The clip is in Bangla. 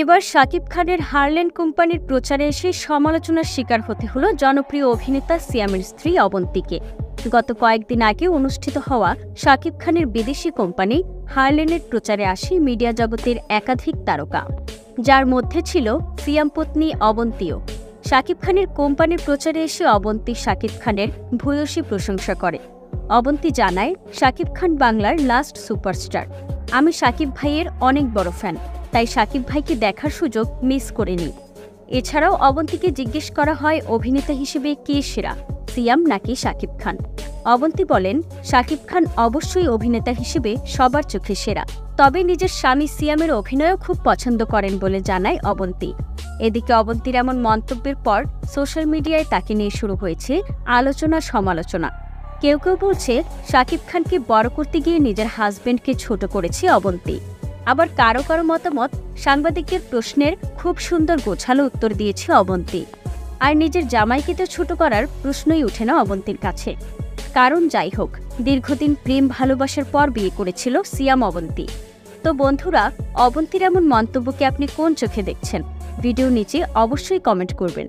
এবার শাকিব খানের হারল্যান্ড কোম্পানির প্রচারে এসে সমালোচনার শিকার হতে হলো জনপ্রিয় অভিনেতা সিয়ামের স্ত্রী অবন্তীকে। গত কয়েকদিন আগে অনুষ্ঠিত হওয়া শাকিব খানের বিদেশি কোম্পানি হারল্যান্ডের প্রচারে আসে মিডিয়া জগতের একাধিক তারকা, যার মধ্যে ছিল সিয়াম পত্নী অবন্তীও। শাকিব খানের কোম্পানির প্রচারে এসে অবন্তী শাকিব খানের ভূয়সী প্রশংসা করে। অবন্তী জানায়, শাকিব খান বাংলার লাস্ট সুপারস্টার। আমি শাকিব ভাইয়ের অনেক বড় ফ্যান, তাই শাকিব ভাইকে দেখার সুযোগ মিস করিনি। এছাড়াও অবন্তীকে জিজ্ঞেস করা হয় অভিনেতা হিসেবে কে সেরা, সিয়াম নাকি শাকিব খান। অবন্তী বলেন, শাকিব খান অবশ্যই অভিনেতা হিসেবে সবার চোখে সেরা, তবে নিজের স্বামী সিয়ামের অভিনয়ও খুব পছন্দ করেন বলে জানায় অবন্তী। এদিকে অবন্তীর এমন মন্তব্যের পর সোশ্যাল মিডিয়ায় তাকে নিয়ে শুরু হয়েছে আলোচনা সমালোচনা। কেউ কেউ বলছে শাকিব খানকে বড় করতে গিয়ে নিজের হাজবেন্ডকে ছোট করেছে অবন্তী। আবার কারো কারো মতামত, সাংবাদিকদের প্রশ্নের খুব সুন্দর গোছালো উত্তর দিয়েছে অবন্তী। আর নিজের জামাইকে তো ছোট করার প্রশ্নই ওঠে না অবন্তীর কাছে। কারণ যাই হোক, দীর্ঘদিন প্রেম ভালোবাসার পর বিয়ে করেছিল সিয়াম অবন্তী। তো বন্ধুরা, অবন্তীর এমন মন্তব্যকে আপনি কোন চোখে দেখছেন? ভিডিও নিচে অবশ্যই কমেন্ট করবেন।